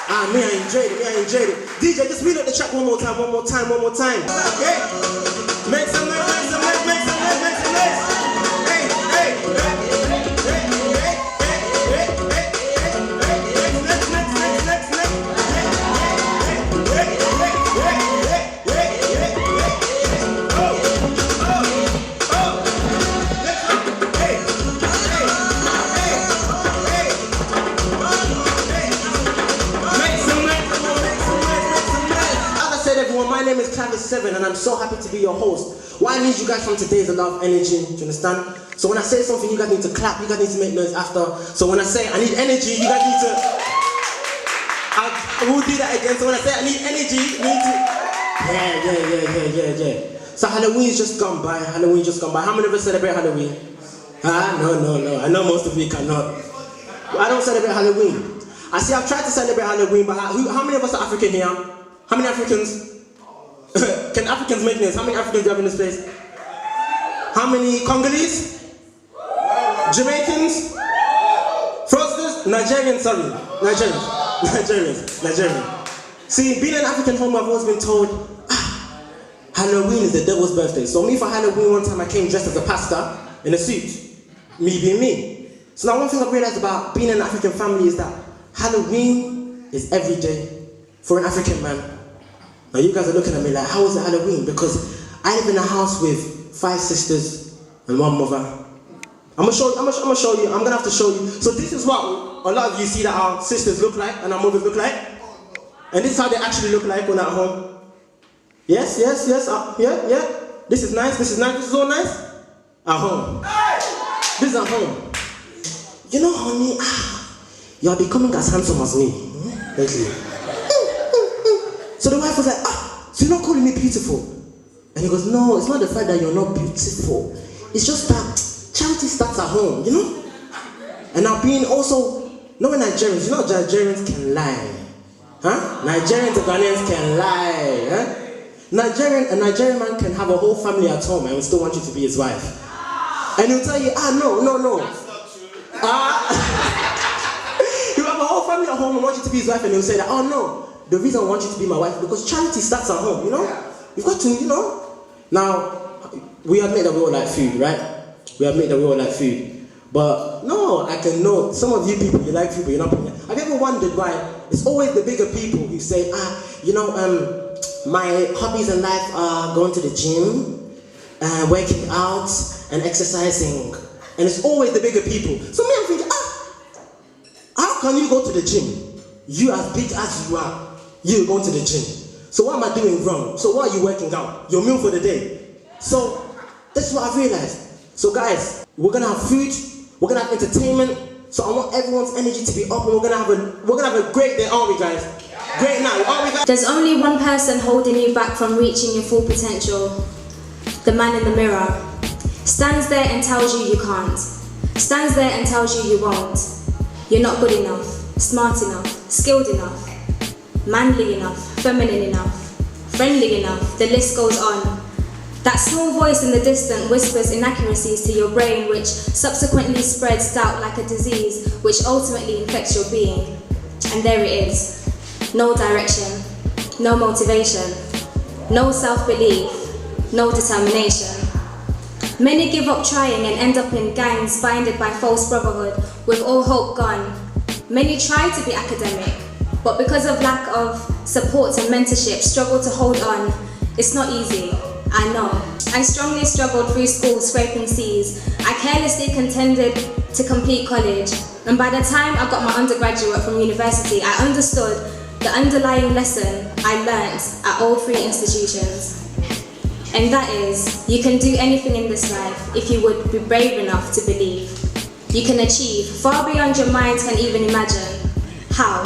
Me, I enjoyed it. DJ, just reload the track one more time. Okay? Make some noise. My name is Its and I'm so happy to be your host. What I need you guys from today is a lot of energy, do you understand? So when I say something, you guys need to clap, you guys need to make noise after. So when I say I need energy, you guys need to... I will do that again. So when I say I need energy, you need to... Yeah. So Halloween's just gone by. How many of us celebrate Halloween? No. I know most of you cannot. I don't celebrate Halloween. I've tried to celebrate Halloween, but how many of us are African here? How many Africans? Can Africans make noise? How many Africans do you have in this place? How many Congolese? Jamaicans? Frosters? Nigerians. See, being an African home, I've always been told, Halloween is the devil's birthday. So me for Halloween, one time I came dressed as a pastor in a suit. Me being me. So now one thing I've realized about being an African family is that Halloween is every day for an African man. Now you guys are looking at me like, how is it Halloween? Because I live in a house with 5 sisters and 1 mother. I'm gonna show you, I'm gonna have to show you. So this is what a lot of you see that our sisters look like and our mothers look like. And this is how they actually look like when they're at home. Yes, yeah. This is nice, this is all nice. At home. This is at home. You know, honey, you are becoming as handsome as me. Lately. So the wife was like, so you're not calling me beautiful? And he goes, no, it's not the fact that you're not beautiful. It's just that charity starts at home, you know? And now being also, knowing Nigerians, you know Nigerians can lie. Huh? Nigerians and Ghanaians can lie. Huh? A Nigerian man can have a whole family at home and still want you to be his wife. And he'll tell you, no. That's not true. He'll have a whole family at home and want you to be his wife and he'll say that, no. The reason I want you to be my wife is because charity starts at home, you know? You've got to, you know? Now, we admit that we all like food, right? But no, I can know some of you people, you like food, but you're not paying. Have you ever wondered why it's always the bigger people who say, my hobbies in life are going to the gym, working out, and exercising. And it's always the bigger people. So me, I'm thinking, how can you go to the gym? You as big as you are. You're going to the gym. So what am I doing wrong? So why are you working out? Your meal for the day. So that's what I've realized. So guys, we're gonna have food, we're gonna have entertainment. So I want everyone's energy to be up, and we're gonna have a great day, aren't we, guys? Great night, aren't we, guys? There's only one person holding you back from reaching your full potential. The man in the mirror. Stands there and tells you you can't. Stands there and tells you you won't. You're not good enough, smart enough, skilled enough, manly enough, feminine enough, friendly enough, the list goes on. That small voice in the distance whispers inaccuracies to your brain, which subsequently spreads doubt like a disease, which ultimately infects your being. And there it is. No direction, no motivation, no self-belief, no determination. Many give up trying and end up in gangs binded by false brotherhood, with all hope gone. Many try to be academic, but because of lack of support and mentorship, struggle to hold on. It's not easy, I know. I strongly struggled through school, scraping C's. I carelessly contended to complete college, and by the time I got my undergraduate from university, I understood the underlying lesson I learnt at all 3 institutions. And that is, you can do anything in this life if you would be brave enough to believe. You can achieve far beyond your mind can even imagine. How?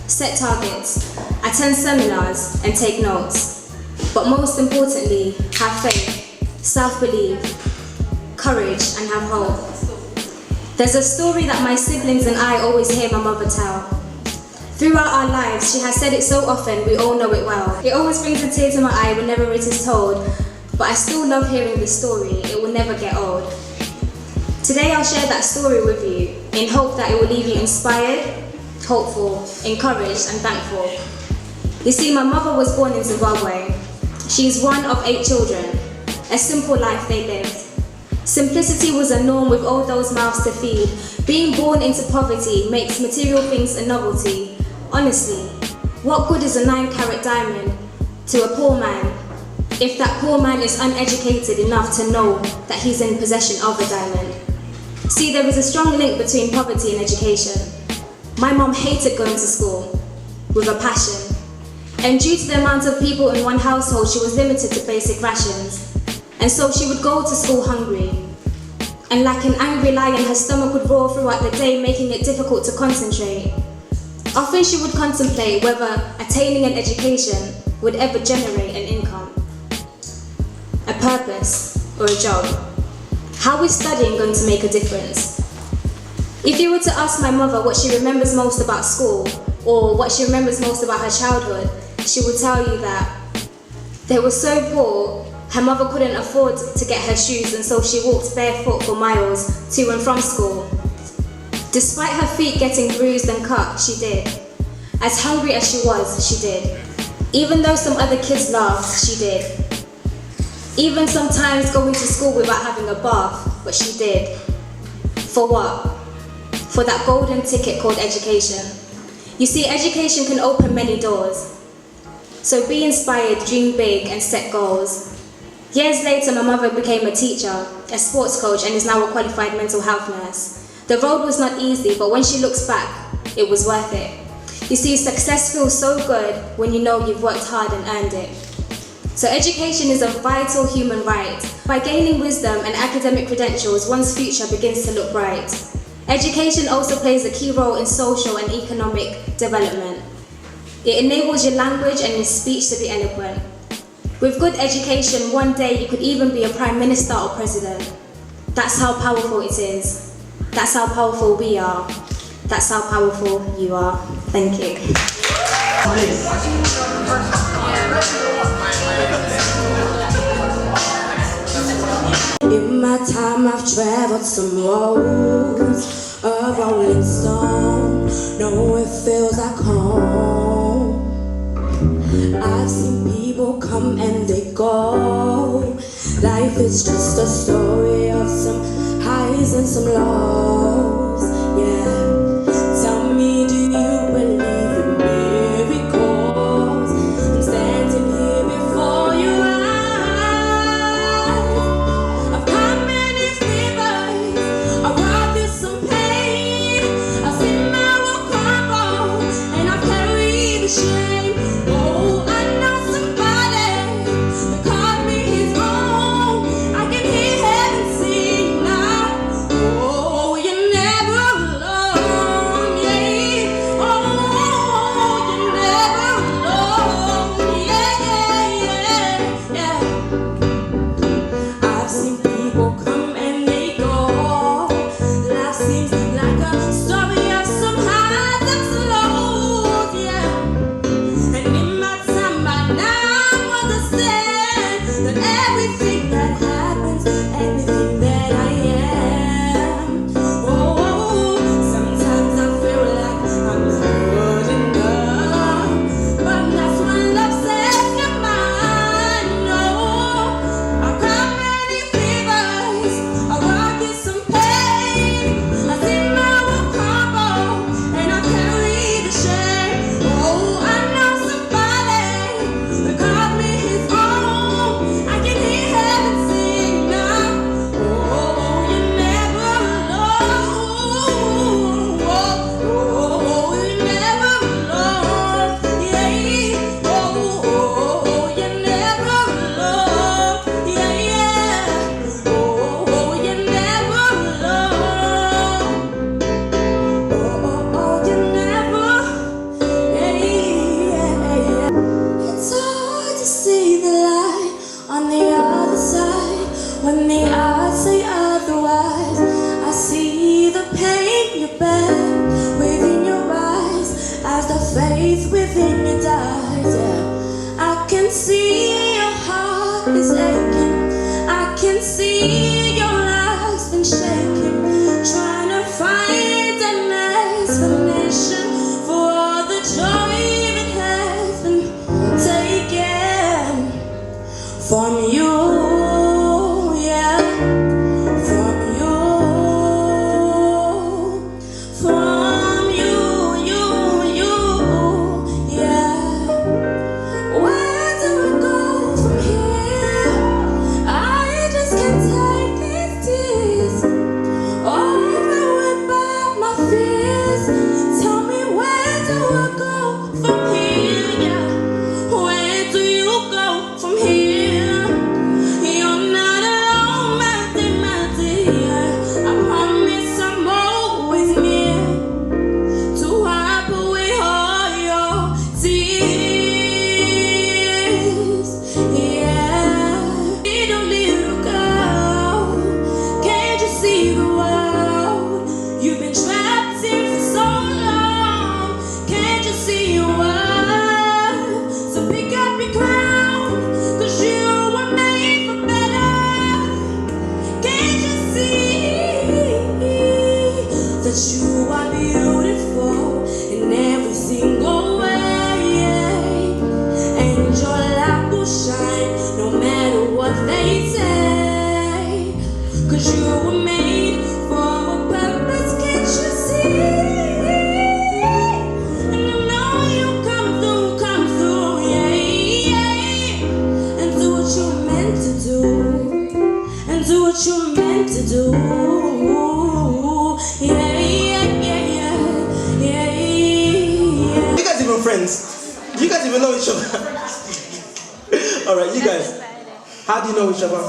Set targets, attend seminars and take notes. But most importantly, have faith, self-belief, courage and have hope. There's a story that my siblings and I always hear my mother tell. Throughout our lives, she has said it so often, we all know it well. It always brings a tear to my eye whenever it is told, but I still love hearing the story, it will never get old. Today I'll share that story with you, in hope that it will leave you inspired, hopeful, encouraged and thankful. You see, my mother was born in Zimbabwe. She's one of 8 children. A simple life they lived. Simplicity was a norm with all those mouths to feed. Being born into poverty makes material things a novelty. Honestly, what good is a 9-carat diamond to a poor man if that poor man is uneducated enough to know that he's in possession of a diamond? See, there is a strong link between poverty and education. My mom hated going to school with a passion. And due to the amount of people in one household, she was limited to basic rations. And so she would go to school hungry. And like an angry lion, her stomach would roar throughout the day, making it difficult to concentrate. Often she would contemplate whether attaining an education would ever generate an income, a purpose, or a job. How is studying going to make a difference? If you were to ask my mother what she remembers most about school, or what she remembers most about her childhood, she would tell you that they were so poor, her mother couldn't afford to get her shoes, and so she walked barefoot for miles to and from school. Despite her feet getting bruised and cut, she did. As hungry as she was, she did. Even though some other kids laughed, she did. Even sometimes going to school without having a bath, but she did. For what? For that golden ticket called education. You see, education can open many doors. So be inspired, dream big, and set goals. Years later, my mother became a teacher, a sports coach, and is now a qualified mental health nurse. The road was not easy, but when she looks back, it was worth it. You see, success feels so good when you know you've worked hard and earned it. So education is a vital human right. By gaining wisdom and academic credentials, one's future begins to look bright. Education also plays a key role in social and economic development. It enables your language and your speech to be eloquent. With good education, one day you could even be a prime minister or president. That's how powerful it is. That's how powerful we are. That's how powerful you are. Thank you. In my time I've traveled some roads, a rolling stone. No, it feels like home. I've seen people come and they go. Life is just a story of some highs and some lows. Yeah. Tell me, do you believe in miracles? I'm standing here before your eyes. I've come many rivers, I've walked through some pain. I've seen my world crumble, and I've carried the shame. Oh, I know somebody that called me his own. I can hear heaven sing now. Oh, you're never alone, yeah. Oh, you're never alone, yeah, yeah, yeah, yeah. I've seen people come and they go. Life seems like a story of some highs and some lows, yeah. And in my time by now I understand that everything that happens, everything that I am. Oh, sometimes I feel like I'm not good enough, but that's when love sets your mind. No, I've come many rivers, I've walked through some pain. I've seen my world crumble, and I carry the shame. Oh, I know somebody that called me his own. I can hear heaven sing now. Oh, you're never alone. Oh, you're never alone. Yeah. Oh, you're never alone. Yeah, yeah. Oh, you're never alone. Oh, you're never. Yeah, yeah. It's hard to see the light on the other side when the odds say otherwise. I see the pain you bear within your eyes as the faith within you dies. Yeah, I can see your heart is aching. I can see your life's been shaking, trying to find an explanation 'cause you were made for a purpose, can't you see? And I know you come through, yeah, yeah. And do what you're meant to do, and do what you're meant to do, yeah, yeah, yeah, yeah, yeah, yeah. You guys even friends? You guys even know each other? Alright, you guys. How do you know each other?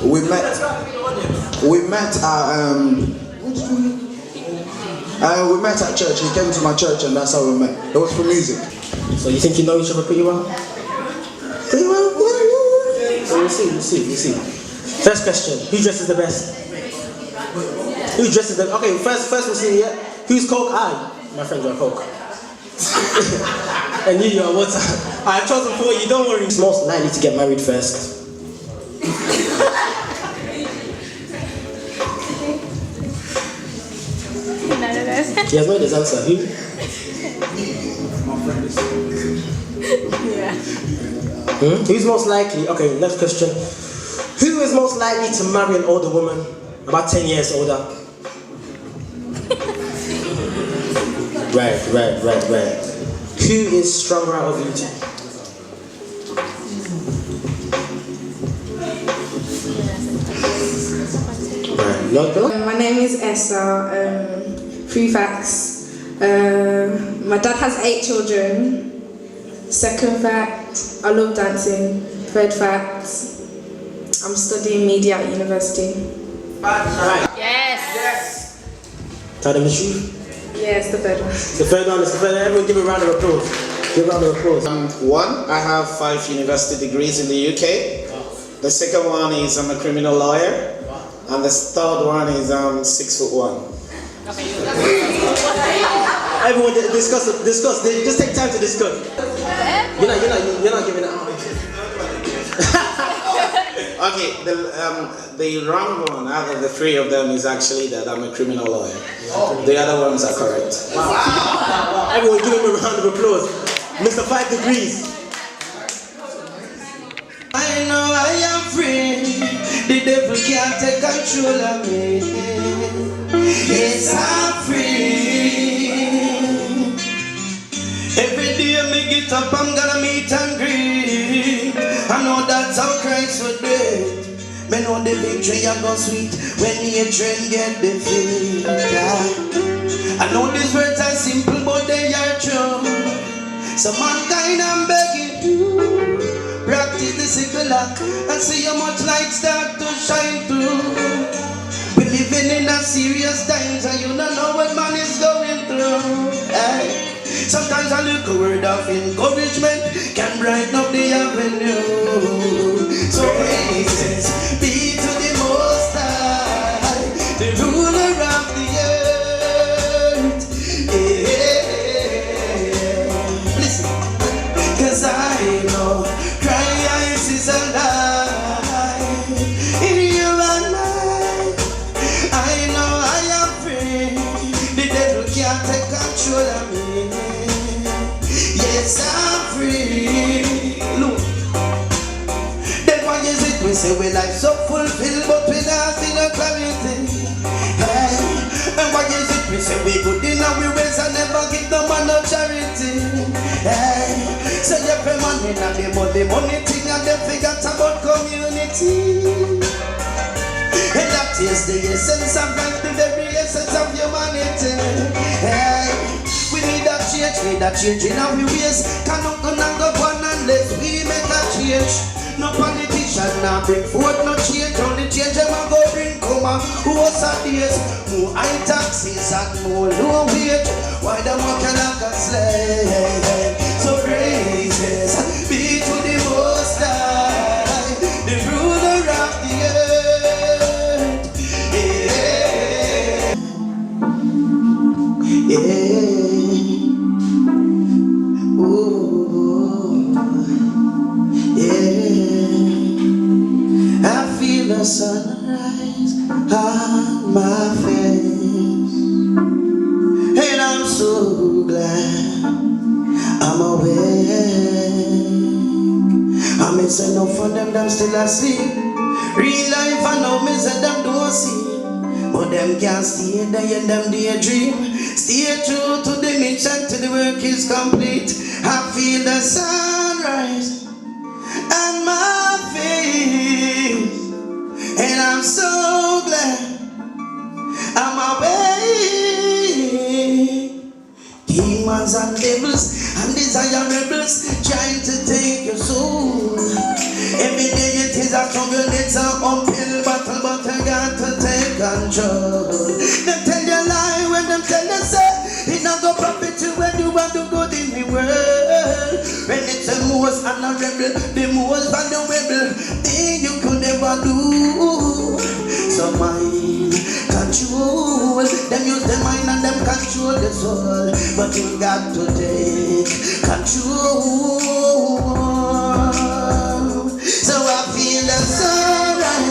We met at church. He came to my church and that's how we met. It was for music. So you think you know each other pretty well? Pretty well? So we'll see. First question, who dresses the best? Who dresses the okay, first we'll see, yeah. Who's Coke? My friends are Coke. And you are water. I've chosen for you, don't worry. Who's most likely to get married first? He has made his answer. Who? Yeah. Who's most likely? Okay, next question. Who is most likely to marry an older woman, about 10 years older? Right. Who is stronger out of you two? Right. My name is Essa. 3 facts. My dad has 8 children. Second fact, I love dancing. Third fact, I'm studying media at university. Right. Yes. Tell them the truth. Yes, the third one. The third one is the third. Everyone give a round of applause. Give a round of applause. One, I have 5 university degrees in the UK. The second one is I'm a criminal lawyer. And the third one is 6'1". Everyone discuss. Just take time to discuss. You're not giving it out. Okay, the wrong one out of the 3 of them is actually that I'm a criminal lawyer. The other ones are correct. Wow. Everyone give him a round of applause. Mr. 5 degrees. I know I am free. The devil can't take control of me. Yes, I'm free. Every day me get up, I'm gonna meet and greet. I know that's how Christ would do it. Me know the victory I go sweet when the trend get defeated. I know these words are simple, but they are true. So mankind, I'm begging you, practice the sickle and see how much light start to shine through. We living in a serious times and you don't know what man is going through. Hey. Sometimes a little word of encouragement can brighten up the avenue. So praises be to the Most High, the ruler of the earth. Yeah. Listen, 'cause I know Christ is alive in you and I know I am free. The devil can't take control of me. Yes, I'm free. Look, then why is it we say we life so fulfilled, but we not see no clarity? Hey, and why is it we say we good in our ways and never give no man no charity? Hey, so every man in the money thing and they forget about community. And that is the essence of life, the very essence of humanity. Hey, we need a change in our ways. Cannot go on unless we make a change. No politician now bring forth no change. Only change them and go bring come who was at days. More high taxes and more low wage. Why the more can I slave? So praises be to the Most High, the ruler of the earth. Yeah. Yeah. The sunrise on my face, and I'm so glad I'm awake. I may say no for them still asleep, Real life I know me say them don't see, but them can't stay there in them daydream. Stay true to the mission till the work is complete. I feel the sunrise and my face, and I'm so glad I'm away. Demons and devils and desirables trying to take your soul. Every day it is a struggle, it's an uphill battle, but I got to take control. Them tell you lie when them tell you say it not go profit you when you want to go in the world. When it's the most honorable, the most valuable thing you could ever do. So mind control, them use their mind and them control the soul, but you got to take control. So I feel the sunrise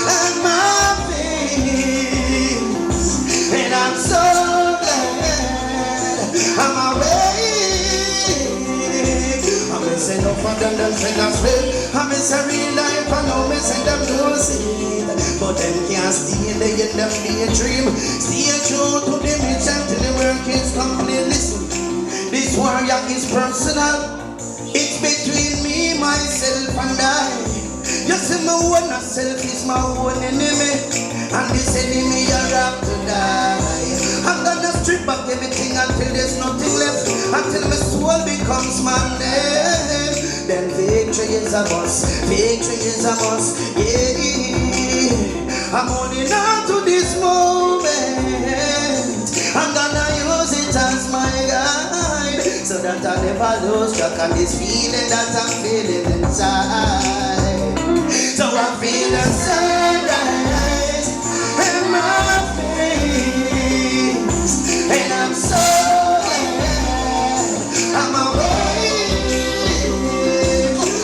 on my face, and I'm so glad I'm awake. I'm missing no for them say that's real. I'm missing real life, I know missing them don't see it, but them can't stay in them daydream. Stay true to the mission till the work is complete. Listen, this warrior is personal. It's between me, myself, and I. You see, my own self is my own enemy, and this enemy I have to die. I'm gonna strip back everything until there's nothing left, until my soul becomes my name. Then victory is a must, victory is a must, yeah. I'm holding on to this moment. I'm gonna use it as my guide, so that I never lose track of this feeling that I'm feeling inside. So I feel the sunrise in my face, and I'm so glad I'm awake.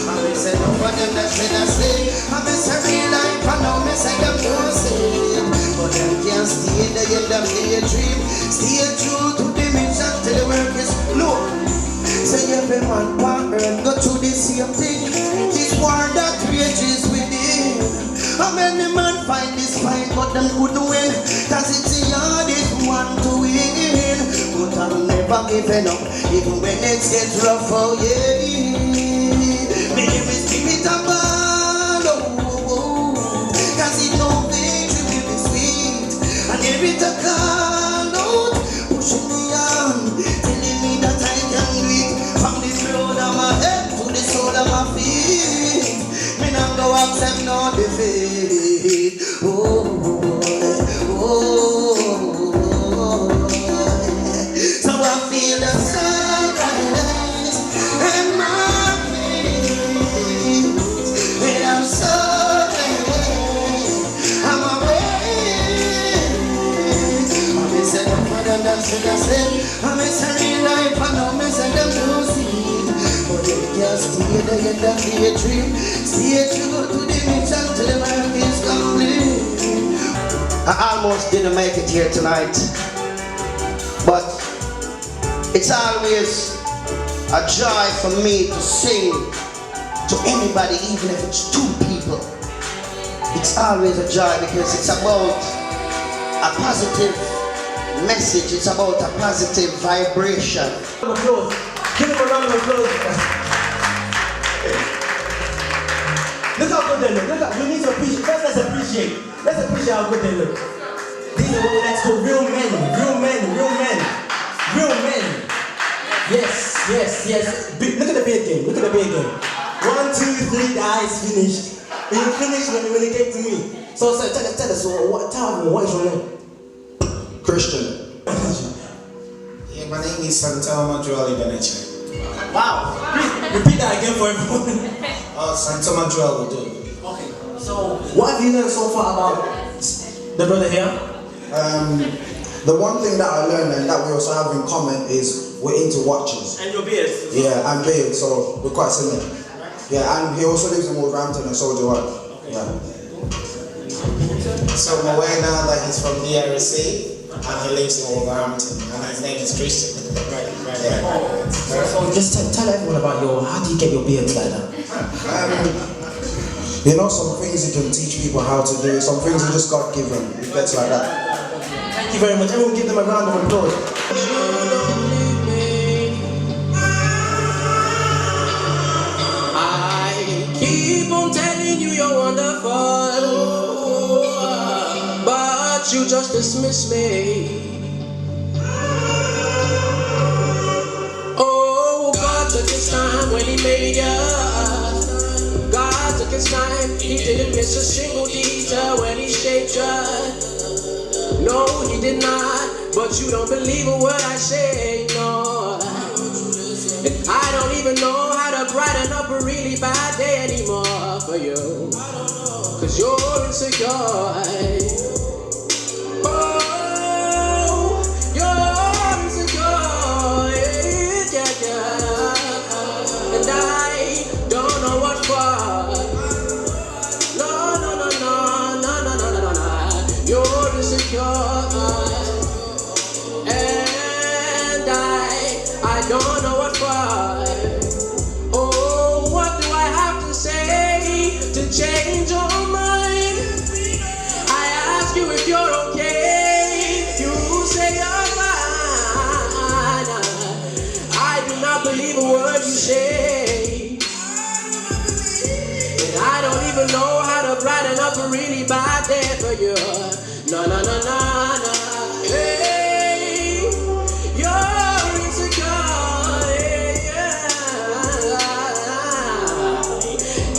I'm missing no for them that's in a sleep. I'm missing real life, I know missing them don't sleep, but them can't stay there in them daydream. Stay true to the mission till the work is low. Say every man on earth go through the same thing. This war that rages within. How many men find this fight, but them couldn't win? Cause it's the hardest one to win. But I'm never giving up, even when it gets rough, oh yeah. Make me spirit of ball, oh. Cause it no victory will be sweet. And every time I call out, pushing me on, telling me that I can do it. From the road of my head to the sole of my feet, me not go accept no defeat. Oh, oh, oh. So I feel the sunrise in my face, and I'm so glad I'm awake. I'm missing them for them that's in the same. I'm missing real life, I know missing them don't see, but they can't stay there in them daydream. Stay true to the mission till the work is complete. I almost didn't make it here tonight, but it's always a joy for me to sing to anybody, even if it's 2 people. It's always a joy because it's about a positive message, it's about a positive vibration. Applause. Give him a round of applause. Look how good they look. Look how, we need to appreciate. First, let's appreciate how good they look. These are what we like to call real men. Real men. Real men. Real men. Yes, yes, yes. Look at the beard game. Look at the beard game. 1, 2, 3, the eyes finished. And you finished when it came to me. So tell us, tell me, what is your name? Christian. Yeah, my name is Santoma Joel Ibeneche. Wow. Repeat that again for everyone. Santoma Joel will do. Okay. So, what have you learned so far about the brother here? The one thing that I learned and that we also have in common is we're into watches. And your beard. Yeah, and beard, so we're quite similar. Yeah, and he also lives in Wolverhampton and so do I. Yeah. So I'm aware now that he's from the RSA and he lives in Wolverhampton and his name is Christian. Right. So just tell everyone about how do you get your beard like that? You know, some things you can teach people how to do, some things are just God-given. It gets like that. Thank you very much. Everyone give them a round of applause. I keep on telling you you're wonderful, but you just dismiss me. Oh, God took his time when he made you. God took his time, he didn't miss a single detail when he shaped you. No, he did not, but you don't believe a word I say, no. And I don't even know how to brighten up a really bad day anymore for you, 'cause you're insecure. Oh, you're insecure, yeah, yeah. And I don't know what for. No, no, no, no, no, no, no, no, no. You're insecure. And I don't know what for. Oh, what do I have to say to change your mind? I ask you if you're okay. You say you're fine. I do not believe a word you say. And I don't even know how to brighten up a really bad day for you. No, no, no, no, no. Hey, you're insecure, yeah.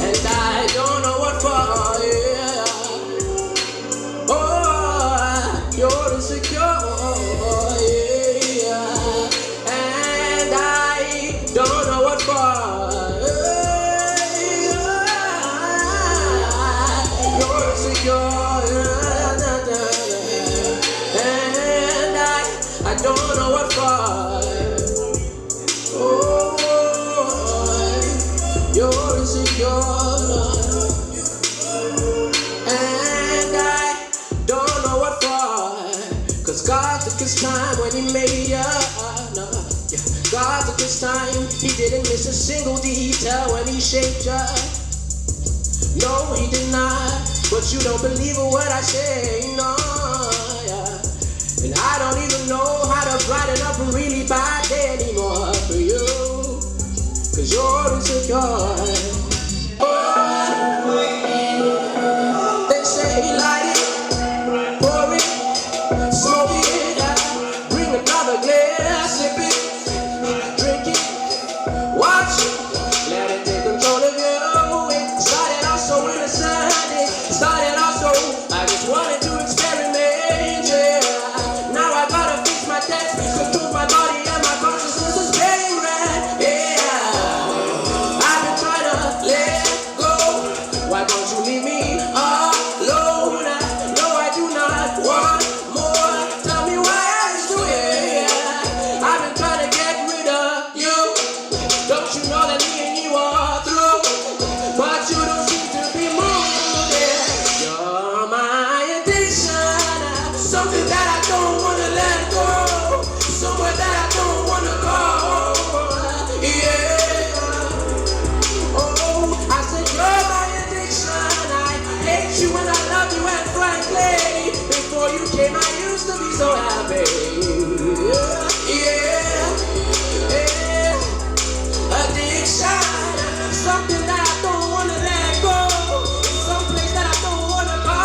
And I don't know what for, yeah. Oh, you're insecure, yeah. And I don't know what for. You're insecure, and I don't know what for. Oh, you're insecure, and I don't know what for. 'Cause God took his time when he made you. No, yeah. God took his time, he didn't miss a single detail when he shaped you. No, he did not, but you don't believe a word I say, no, yeah. And I don't even know how to brighten up a really bad day anymore for you, 'cause you're insecure. Oh, they say light it, pour it, smoke it, bring another glass, sip it, drink it, watch it, let it take control of you. It started out so innocent, it started out so, I just wanted to experiment, yeah. Now I gotta fix my text, control my body and my consciousness is paying rent, yeah. I've been trying to let go, why don't you leave me alone? No, I do not want more, tell me why I just do it, yeah. I've been trying to get rid of you, don't you know that me and you are through? But you don't seem to be moved, yeah. You're my addiction, something that I don't wanna let go, somewhere that I don't wanna go, yeah. Oh, I said you're my addiction, I hate you and I love you, and frankly, before you came I used to be so happy, yeah, yeah. Addiction, something that I don't wanna let go, someplace that I don't wanna go,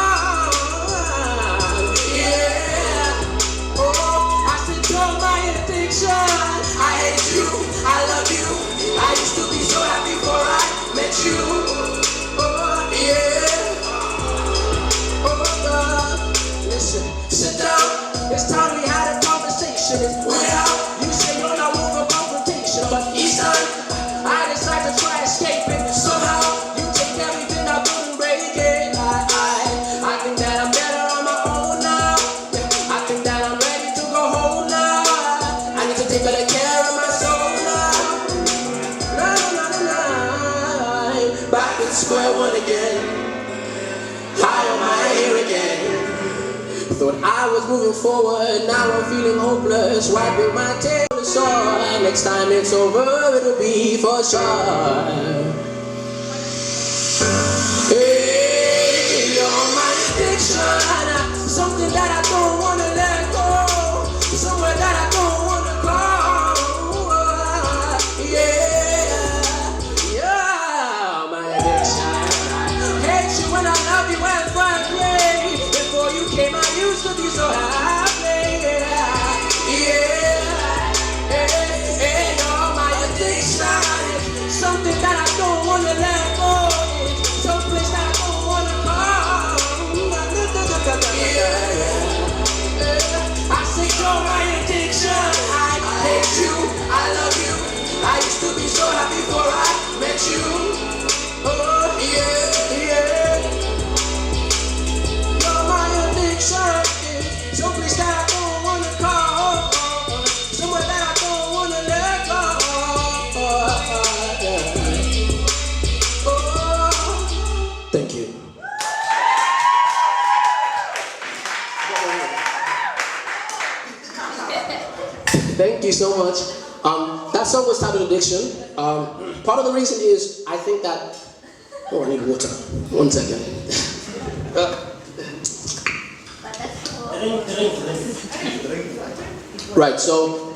yeah. Oh, I said you're my addiction, I hate you, I love you, I used to be so happy before I met you, oh yeah. Oh God, listen, sit down, it's time we had a conversation, it's way out, you say you're not over confrontation, but each time I decide to try escaping, somehow you take everything I couldn't break it. I think that I'm better on my own now, I think that I'm ready to go home now, I need to take better care of my soul now, no, no, no, no. Back at square one again, high on my hair again. Thought I was moving forward, now I'm feeling hopeless, wiping my tail sore. Next time it's over, it'll be for sure. Hey. love you and frankly, before you came I used to be so happy. And all my addiction is something that I don't wanna let go. It's someplace that I don't wanna go. I say you're my addiction. I hate you, I love you. I used to be so happy before I met you. Oh yeah. You're my addiction. Someplace that I don't wanna call. Somewhere that I don't wanna let go. Thank you. Thank you so much. That song was titled Addiction. Part of the reason is I think that. Oh, I need water. 1 second. Right, so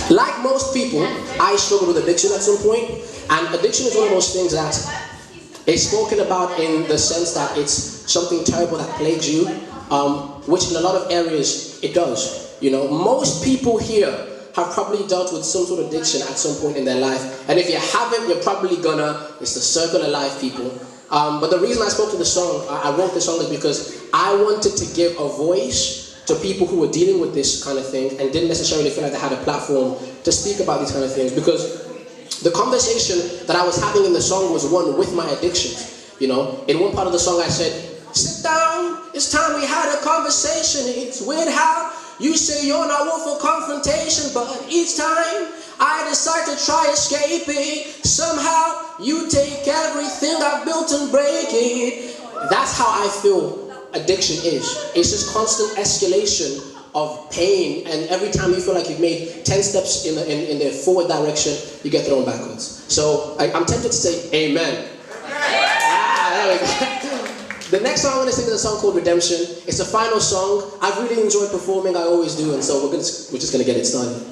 like most people, I struggled with addiction at some point, and addiction is one of those things that is spoken about in the sense that it's something terrible that plagues you, which in a lot of areas it does. You know, most people here have probably dealt with some sort of addiction at some point in their life, and if you haven't, you're probably gonna. It's the circle of life, people. But the reason I spoke to the song, I wrote the song, is because I wanted to give a voice to people who were dealing with this kind of thing and didn't necessarily feel like they had a platform to speak about these kind of things, because the conversation that I was having in the song was one with my addictions. You know, in one part of the song I said, sit down, it's time we had a conversation. It's weird how you say you're not one for confrontation, but each time I decide to try escaping, somehow you take everything I've built and break it. That's how I feel addiction is. It's just constant escalation of pain, and every time you feel like you've made 10 steps in the forward direction, you get thrown backwards. So I'm tempted to say amen. There we go. The next song I'm going to sing is a song called Redemption. It's a final song. I've really enjoyed performing, I always do, and so we're just going to get it started.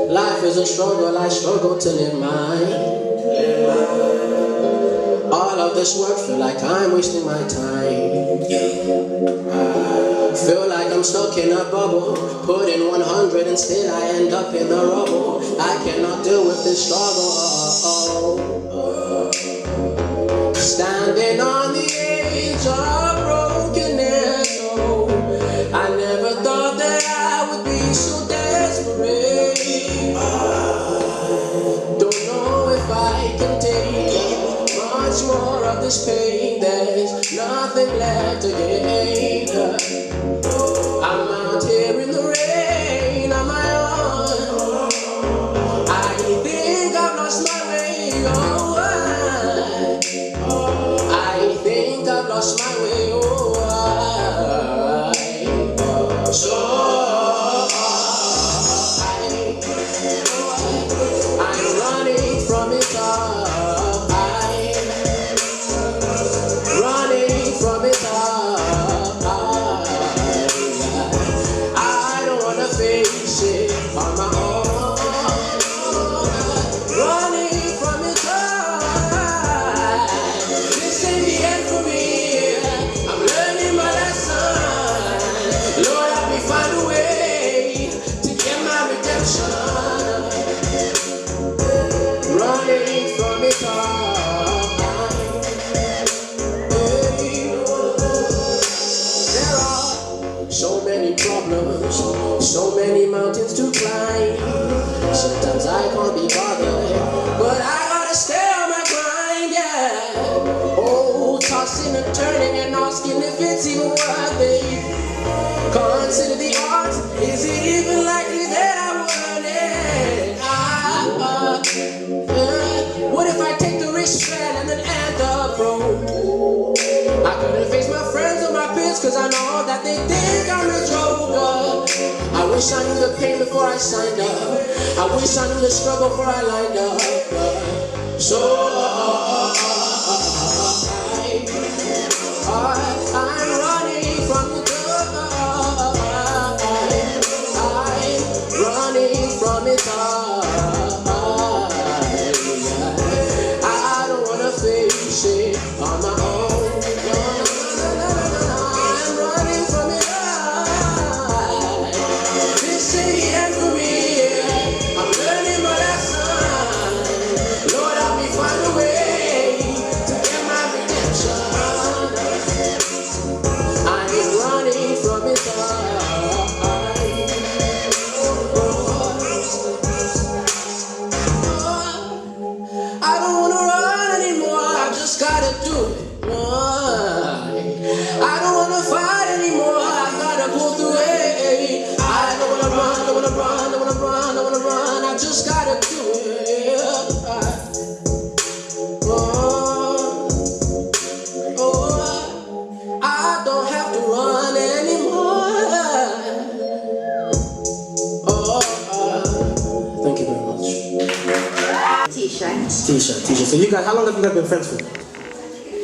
Life is a struggle, I struggle to live mine. All of this work, feel like I'm wasting my time. I feel like I'm stuck in a bubble, put in 100 and still I end up in the rubble. I cannot deal with this struggle. Standing on the edge of brokenness. I never thought that I would be so desperate. Don't know if I can take much more of this pain. There's nothing left to gain. I'm out here in the rain on my own. I think I've lost my way. I think I've lost my way. I'm running from it all. Running from it all. I don't wanna face it on my own. Running from it all. This ain't the end for me. I'm learning my lesson. Lord, help me find a way to get my redemption. Running from it all. There are so many problems, so many mountains to climb. Sometimes I can't be bothered, but I gotta stay on my grind, yeah. Oh, tossing and turning and asking if it's even worth it. Consider the odds, is it even likely that I want it? What if I take the risk and then end up broke? I couldn't face my friends or my peers, cause I know that they think I'm a joker. I wish I knew the pain before I signed up. I wish I knew the struggle before I lined up. So I'm running from the door. I'm running from it all. I don't have to run anymore. Thank you very much. T-shirt. So you guys, how long have you guys been friends for?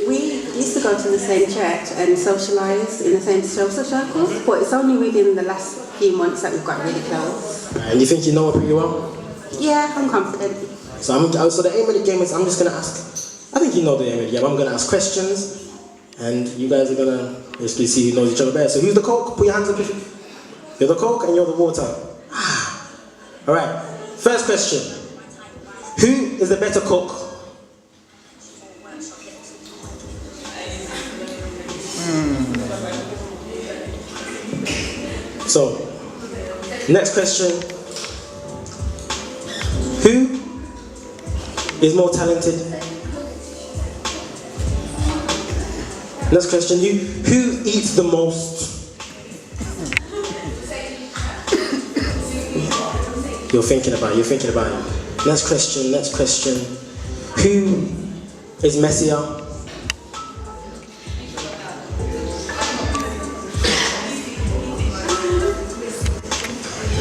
We used to go to the same church and socialise in the same social circles, but it's only within the last few months that we've got really close. And you think you know her pretty well? Yeah, I'm confident. So the aim of the game is I'm just going to ask, I think you know the aim of the game, I'm going to ask questions and you guys are going to basically see who knows each other better. So who's the Coke? Put your hands up. You're the Coke and you're the water. Alright, first question. Who is the better cook? So, next question. Who is more talented? Next question. Who eats the most? You're thinking about it. Next question. Who is messier?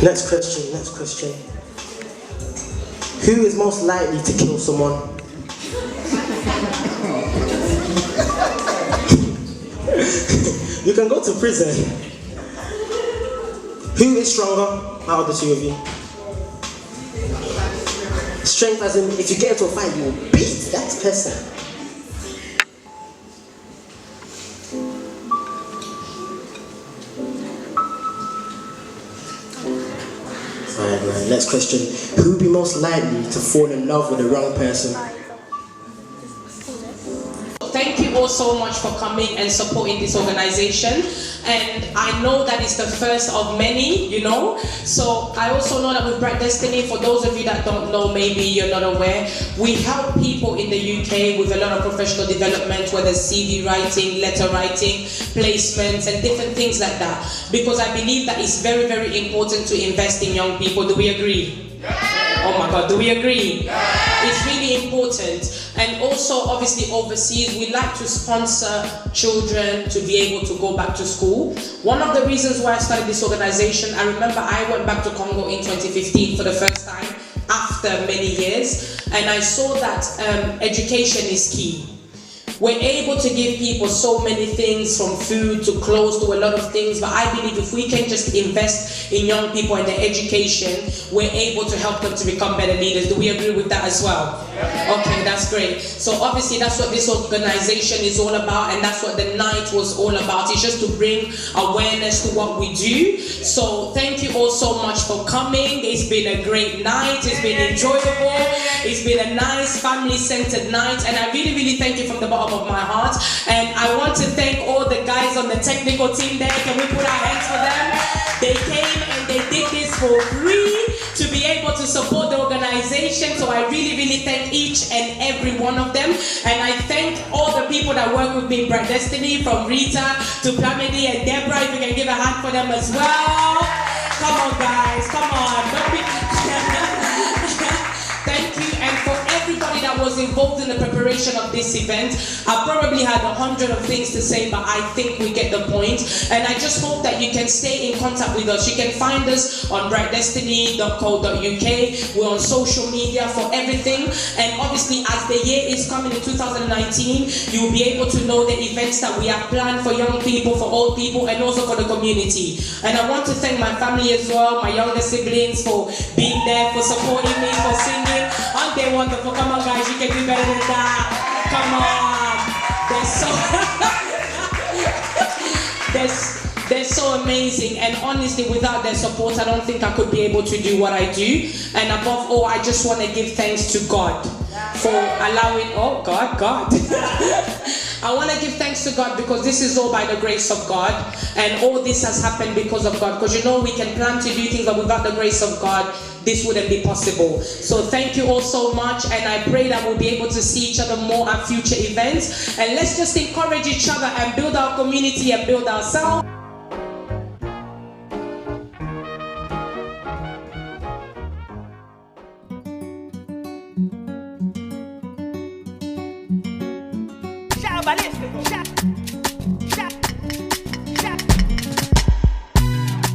Next question. Who is most likely to kill someone? You can go to prison. Who is stronger out of the two of you? Strength as in, if you get into a fight, you will beat that person. Alright, next question. Who would be most likely to fall in love with the wrong person? Thank you all so much for coming and supporting this organization. And I know that it's the first of many, you know. So I also know that with Bright Destiny, for those of you that don't know, maybe you're not aware, we help people in the UK with a lot of professional development, whether CV writing, letter writing, placements, and different things like that. Because I believe that it's very, very important to invest in young people. Do we agree? Oh my God, do we agree? It's really important. And also, obviously, overseas, we like to sponsor children to be able to go back to school. One of the reasons why I started this organization, I remember I went back to Congo in 2015 for the first time after many years, and I saw that education is key. We're able to give people so many things, from food to clothes to a lot of things, but I believe if we can just invest in young people and their education, we're able to help them to become better leaders. Do we agree with that as well? Okay, that's great. So obviously that's what this organization is all about, and that's what the night was all about. It's just to bring awareness to what we do. So thank you all so much for coming. It's been a great night. It's been enjoyable. It's been a nice family-centered night, and I really, really thank you from the bottom of my heart. And I want to thank all the guys on the technical team there. Can we put our hands for them? They came and they did this for free to be able to support the organization. So I really, really thank each and every one of them. And I thank all the people that work with me in Bright Destiny, from Rita to Plamedy and Deborah. If you can give a hand for them as well. Come on, guys, come on. Don't be... Thank you. And for everybody that was involved in the preparation of this event, I probably had 100 of things to say, but I think we get the point. And I just hope that you can stay in contact with us. You can find us on brightdestiny.co.uk. We're on social media for everything. And obviously, as the year is coming in 2019, you'll be able to know the events that we have planned for young people, for old people, and also for the community. And I want to thank my family as well, my younger siblings, for being there, for supporting me, for singing. Aren't they wonderful? Come on, guys, you can do better than that. Come on. They're so amazing, and honestly, without their support, I don't think I could be able to do what I do. And above all, I just want to give thanks to God for allowing, God. I want to give thanks to God because this is all by the grace of God, and all this has happened because of God. Because you know, we can plan to do things, but without the grace of God, this wouldn't be possible. So thank you all so much, and I pray that we'll be able to see each other more at future events. And let's just encourage each other and build our community and build ourselves.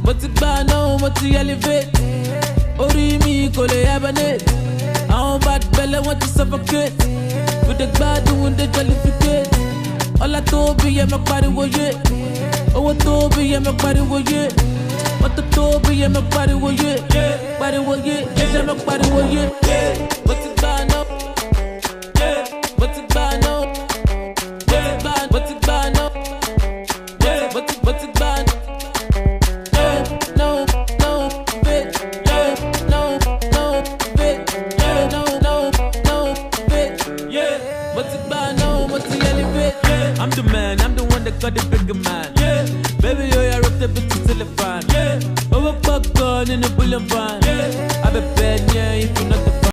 Mo ti gbà náà, mo ti elevate. Orí mi kò lè hibernate. Àwọn bad belle wọ́n ti suffocate. With the gbádùn, with the jollificate. Ọlá tóbi yẹ mọ pariwo yé. Owó tóbi yẹ mọ pariwo yé. Mọ́tò tóbi yẹ mọ pariwo yé. Pariwo yé, yẹ mọ pariwo yé. Mo ti gbà náà. Mo ti gbà náà. Mo ti gbà náà. Mo ti gbà náà. I'm the man, I'm the one that got the bigger man. Yeah. Baby, I wrote the bitch till the fan. Yeah. Over popcorn in the bullion van. Yeah. I be bad, yeah, if you're not the